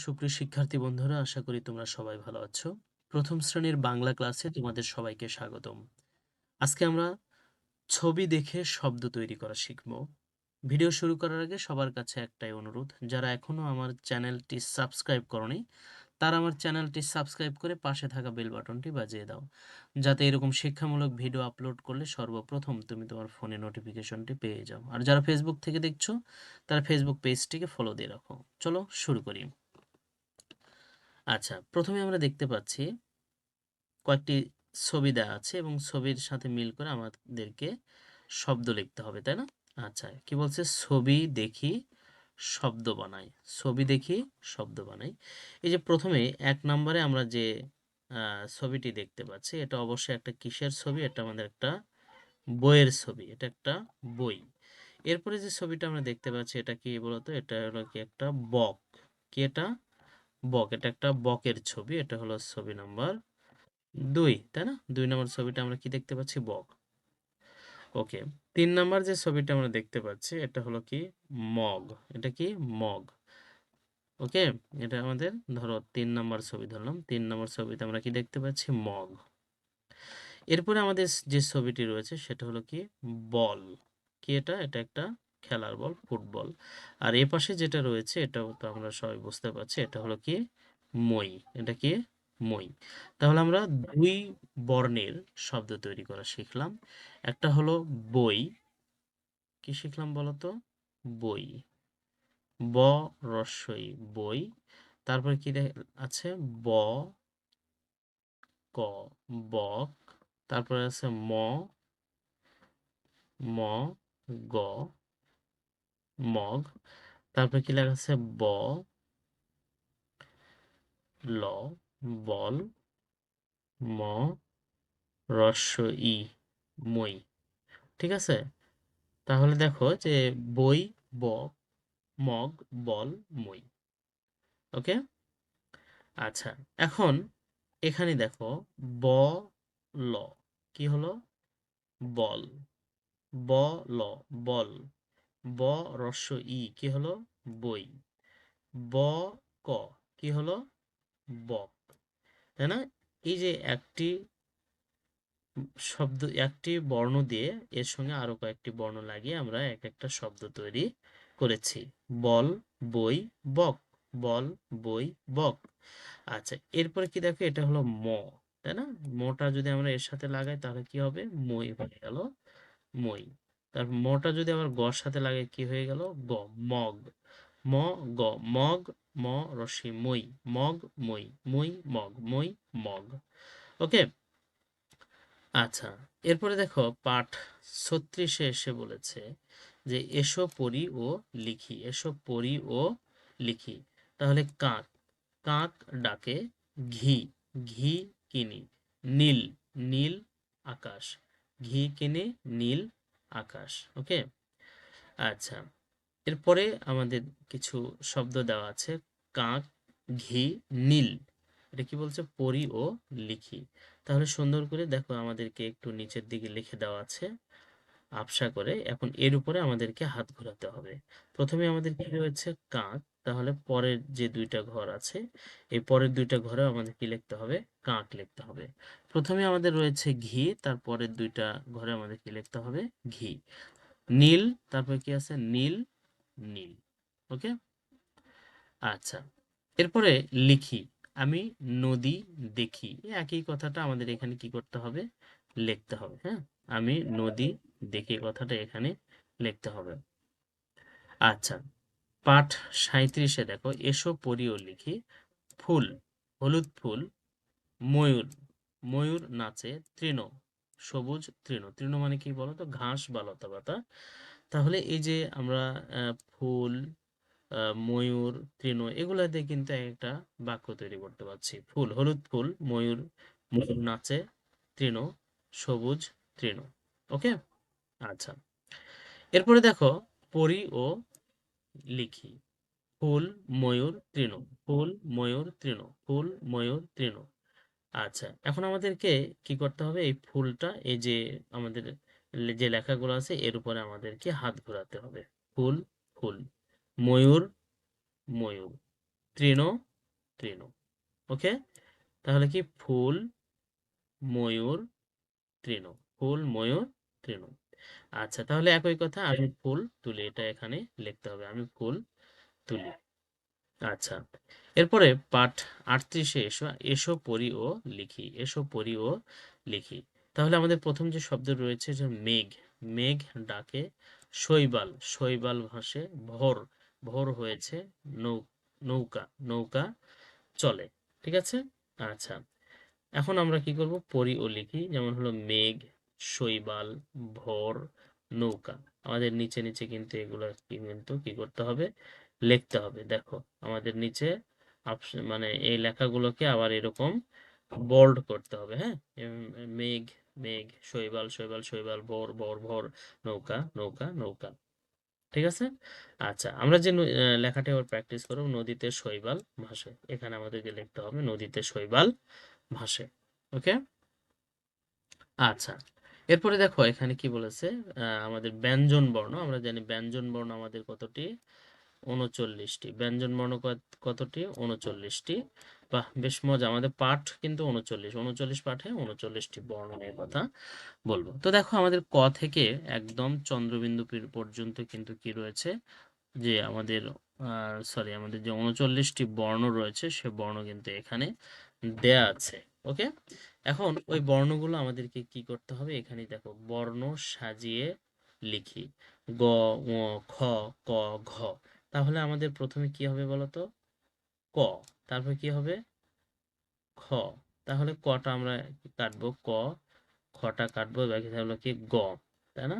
সুপ্রিয় শিক্ষার্থী বন্ধুরা, আশা করি তোমরা সবাই ভালো আছো। প্রথম শ্রেণীর বাংলা ক্লাসে তোমাদের সবাইকে স্বাগতম। আজকে আমরা ছবি দেখে শব্দ তৈরি করা শিখব। ভিডিও শুরু করার আগে সবার কাছে একটাই অনুরোধ, যারা এখনো আমার চ্যানেলটি সাবস্ক্রাইব করনি তারা আমার চ্যানেলটি সাবস্ক্রাইব করে পাশে থাকা বেল বাটনটি বাজিয়ে দাও, যাতে এরকম শিক্ষামূলক ভিডিও আপলোড করলে সর্বপ্রথম তুমি তোমার ফোনে নোটিফিকেশনটি পেয়ে যাও। আর যারা ফেসবুক থেকে দেখছো তারা ফেসবুক পেজটিকে ফলো দিয়ে রাখো। চলো শুরু করি। আচ্ছা, প্রথমে আমরা দেখতে পাচ্ছি কয়েকটি ছবি দেওয়া আছে এবং ছবির সাথে মিল করে আমাদেরকে শব্দ লিখতে হবে, তাই না? আচ্ছা, কি বলছে? ছবি দেখি শব্দ বানাই। ছবি দেখি শব্দ বানাই। এই যে প্রথমে ১ নম্বরে আমরা যে ছবিটি দেখতে পাচ্ছি, এটা অবশ্যই একটা কিসের ছবি? এটা আমাদের একটা বইয়ের ছবি। এটা একটা বই। এরপরে যে ছবিটা আমরা দেখতে পাচ্ছি এটা কি বলতো? এটা হলো কি একটা বক। কি এটা? বক। এটা একটা বকের ছবি। এটা হলো ছবি নাম্বার ২, তাই না? ২ নম্বর ছবিটা আমরা কি দেখতে পাচ্ছি? বক। ওকে। ৩ নাম্বার যে ছবিটা আমরা দেখতে পাচ্ছি এটা হলো কি? মগ। এটা কি? মগ। ওকে? এটা আমাদের ধরো ৩ নাম্বার ছবি ধরলাম। ৩ নম্বর ছবিতে আমরা কি দেখতে পাচ্ছি? মগ। এরপরে আমাদের যে ছবিটি রয়েছে সেটা হলো কি? বল। কি এটা? এটা একটা খেলার বল, ফুটবল। আর এপাশে যেটা রয়েছে এটাও তো আমরা সবাই বুঝতে পারছি, এটা হলো কি? মই। এটা কি? মই। তাহলে আমরা ২ বর্ণের শব্দ তৈরি করা শিখলাম। একটা হলো বই। কি শিখলাম বলো তো? বই। ব রস্বই বই। তারপরে কি আছে? ব, ক, বক। তারপরে আছে ম, ম, গ, মগ। তারপরে কি লেখা আছে? ব, ল, বল, ম, ই, মই। ঠিক আছে? তাহলে দেখো যে বই, বক, মগ, বল, মই। ওকে? আচ্ছা, এখন এখানে দেখো ব, ল। কি হলো? বল। ব, ল, বল। ব ই কি হলো? বই। ব, ক কি হলো? বক। তাই না? এই যে একটি শব্দ, একটি বর্ণ দিয়ে এর সঙ্গে আরো কয়েকটি বর্ণ লাগিয়ে আমরা এক একটা শব্দ তৈরি করেছি। বল, বই, বক। বল, বই, বক। আচ্ছা, এরপরে কি দেখো? এটা হলো ম, তাই না? মটা যদি আমরা এর সাথে লাগাই তাহলে কি হবে? মই হয়ে গেল। মই। তারপর মটা যদি আবার গর সাথে লাগাই কি হয়ে গেল? গ, মগ। ম, গ, মগ। ম মই। মগ, মই। মই, মগ। মই, মগ। ওকে? আচ্ছা, এরপরে দেখো পাঠ ৩৬ এ এসে বলেছে যে এসো পড়ি ও লিখি। এসো পড়ি ও লিখি। তাহলে কাক। কাক ডাকে ঘি। ঘি কিনি। নীল। নীল আকাশ। ঘি কিনে নীল আকাশ। ওকে? আচ্ছা, এরপরে আমাদের কিছু শব্দ দেওয়া আছে। কাক, ঘি, নীল। এটা কি বলছে? পড়ি ও লিখি। তাহলে সুন্দর করে দেখো, আমাদেরকে একটু নিচের দিকে লিখে দেওয়া আছে আবসা করে। এখন এর উপরে আমাদেরকে হাত ঘোরাতে হবে। প্রথমে আমাদের কি রয়েছে? কাক। তাহলে পরের যে ২টা ঘর আছে, এই পরের ২টা ঘরেও আমাদের কি লিখতে হবে? কাক লিখতে হবে। প্রথমে আমাদের রয়েছে ঘি, তার পরের ২টা ঘরে আমাদের কি লিখতে হবে? ঘি। নীল, তারপরে কি আছে? নীল, নীল। ওকে? আচ্ছা, এরপরে লিখি। আমি নদী দেখি। এই একই কথাটা আমাদের এখানে কি করতে হবে? লিখতে হবে। হ্যাঁ? আমি নদী দেখি কথাটা এখানে লিখতে হবে। আচ্ছা, পাঠ ৩৭ এ দেখো এসো পড়ি ও লিখি। ফুল, হলুদ ফুল। ময়ূর, ময়ূর নাচে। তৃণ, সবুজ তৃণ। তৃণ মানে কি বলো তো? ঘাস বা লতাপাতা। তাহলে এই যে আমরা ফুল, ময়ূর, তৃণ এগুলা দিয়ে কিন্তু একটা বাক্য তৈরি করতে পারছি। ফুল, হলুদ ফুল, ময়ূর, ময়ূর নাচে, তৃণ, সবুজ তৃণ। ওকে? আচ্ছা, এরপরে দেখো পড়ি ও লিখি। ফুল, ময়ূর, তৃণ। ফুল, ময়ূর, তৃণ। ফুল, ময়ূর, তৃণ। আচ্ছা, এখন আমাদেরকে কি করতে হবে? এই ফুলটা, এই যে আমাদের যে লেখাগুলো আছে এর উপরে আমাদেরকে হাত ঘোরাতে হবে। ফুল, ফুল। ময়ূর, ময়ূর। তৃণ, তৃণ। ওকে, তাহলে কি ফুল ময়ূর তৃণ, ফুল ময়ূর তৃণ। আচ্ছা, তাহলে একই কথা, আমি ফুল তুলি, এটা এখানে লিখতে হবে, আমি ফুল তুলি। আচ্ছা, এরপরে পাঠ 38-এ এসো, এসো পড়ি ও লিখি, এসো পড়ি ও লিখি। তাহলে আমাদের প্রথম যে শব্দ রয়েছে যে মেঘ, মেঘ ডাকে, শৈবাল, শৈবাল ভাসে, ভোর, ভোর হয়েছে, নৌকা, নৌকা চলে। ঠিক আছে। আচ্ছা, এখন আমরা কি করব, পড়ি ও লিখি, যেমন হলো মেঘ, শৈবাল, ভোর, নৌকা। আমাদের নিচে নিচে কিন্তু এগুলো কিন্তু কি করতে হবে, লিখতে হবে। দেখো আমাদের নিচে মানে এই লেখাগুলোকে আবার এরকম বোল্ড করতে হবে। হ্যাঁ, মেঘ, মেঘ, শৈবাল, শৈবাল, শৈবাল, ভোর, ভোর, ভোর, নৌকা, নৌকা, নৌকা। ঠিক আছে। আচ্ছা, আমরা যে লেখাটা আবার প্র্যাকটিস করব, নদীতে শৈবাল ভাসে, এখানে আমাদেরকে লিখতে হবে নদীতে শৈবাল ভাসে। ওকে। আচ্ছা, এরপরে দেখো এখানে কি বলেছে, আমাদের ব্যঞ্জন বর্ণ, আমরা জানি ব্যঞ্জন বর্ণ আমাদের কতটি, 39টি। ব্যঞ্জন বর্ণ কতটি, 39টি। বাহ, বেশ মজা, আমাদের পাঠ কিন্তু 39 পাঠে 39টি বর্ণ নিয়ে কথা বলবো। তো দেখো আমাদের ক থেকে একদম চন্দ্রবিন্দু পর্যন্ত কিন্তু কি রয়েছে, যে আমাদের সরি, আমাদের যে 39টি বর্ণ রয়েছে সে বর্ণ কিন্তু এখানে দেয়া আছে। ওকে, এখন ওই বর্ণগুলো আমাদেরকে কি করতে হবে, এখানে দেখো বর্ণ সাজিয়ে লিখি, গ, ঙ, খ, ক, ঘ। তাহলে আমাদের প্রথমে কি হবে বলতো, ক, তারপর কি হবে, খ। তাহলে কটা আমরা কাটবো, ক, খটা কাটবো, বাকি থাকলো কি গ, তাই না,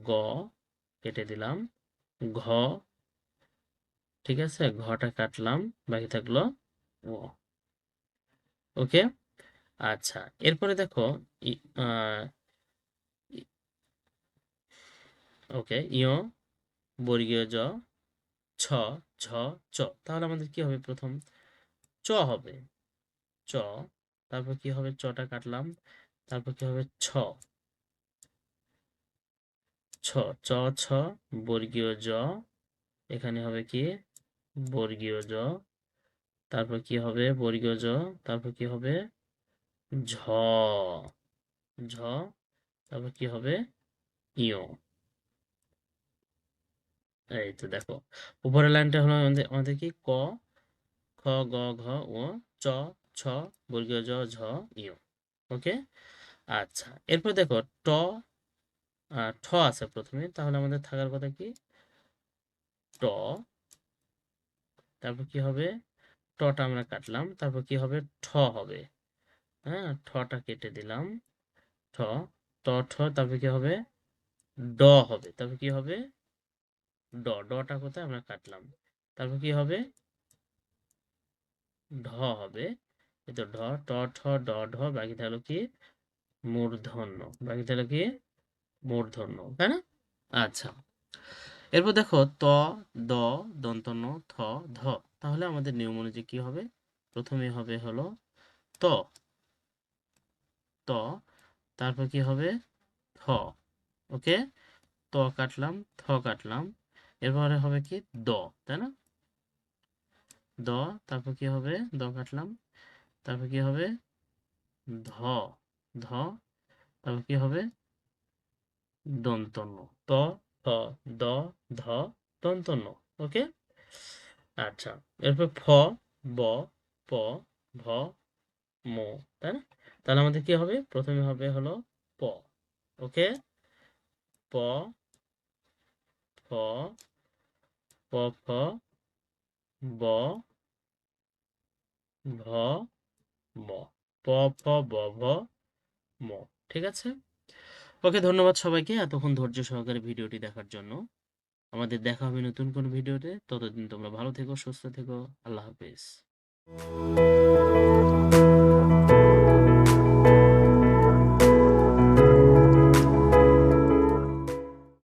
গ কেটে দিলাম, ঘ, ঠিক আছে, ঘটা কাটলাম, বাকি থাকলো ও। ওকে। আচ্ছা, এরপরে দেখো ওকে, ইয় বর্গীয় জ, ছ, ঝ, চ। তাহলে আমাদের কি হবে, প্রথম চ হবে, চ, তারপর কি হবে, চটা কাটলাম, তারপর কি হবে, ছ, ছ, চ, ছ, বর্গীয় জ, এখানে হবে কি বর্গীয় জ, তারপর কি হবে বর্গীয় জ, তারপর কি হবে ঝ, ঝ, তারপর কি হবে ইয়। এই তো দেখো, উপরের লাইনটা হলো আমাদের কি ক, খ, গ, ঘ, ও, চ, ছ, বর্গীয় জ, ঝ, ইয়। ওকে। আচ্ছা, এরপর দেখো ট, ঠ আছে প্রথমে, তাহলে আমাদের থাকার কথা কি ট, তারপর কি হবে, টটা আমরা কাটলাম, তারপর কি হবে, ঠ হবে। হ্যাঁ, ঠটা কেটে দিলাম, ঠ, ট, ঠ, তারপর কি হবে, ড হবে, তারপর কি হবে, ড, ডটা কোথায় আমরা কাটলাম, তারপর কি হবে, ঢ হবে। এই তো ঢ, ট, ঠ, ড, ঢ, বাকি থাকলো কি মূর্ধন্য, বাকি থাকলো কি মূর্ধন্য, তাই না। আচ্ছা, এরপর দেখো ত, দ, দন্ত ন, থ, ধ। তাহলে আমাদের নিয়ম অনুযায়ী কি হবে, প্রথমে হবে হলো ত, ত, তারপর কি হবে থ। ওকে, ত কাটলাম, থ কাটলাম, এরপরে হবে কি দ, তাই না, দ, তারপর কি হবে, দ কাটলাম, তারপর কি হবে ধ, ধ, তারপর কি হবে দন্ত ন, ত, থ, দ, ধ, দন্ত ন। ওকে। আচ্ছা, এরপর ফ, ব, প, ভ, ম, তাই না। তাহলে আমাদের কি হবে, প্রথমে হবে হলো প। ওকে, প, ফ, প, ফ, ব, ভ, ম, প, ফ, ব, ভ, ম। ঠিক আছে। ওকে, ধন্যবাদ সবাইকে এতক্ষণ ধৈর্য সহকারে ভিডিওটি দেখার জন্য। আমাদের দেখা হবে নতুন কোন ভিডিওতে, ততদিন তোমরা ভালো থেকো, সুস্থ থেকো, আল্লাহ হাফেজ।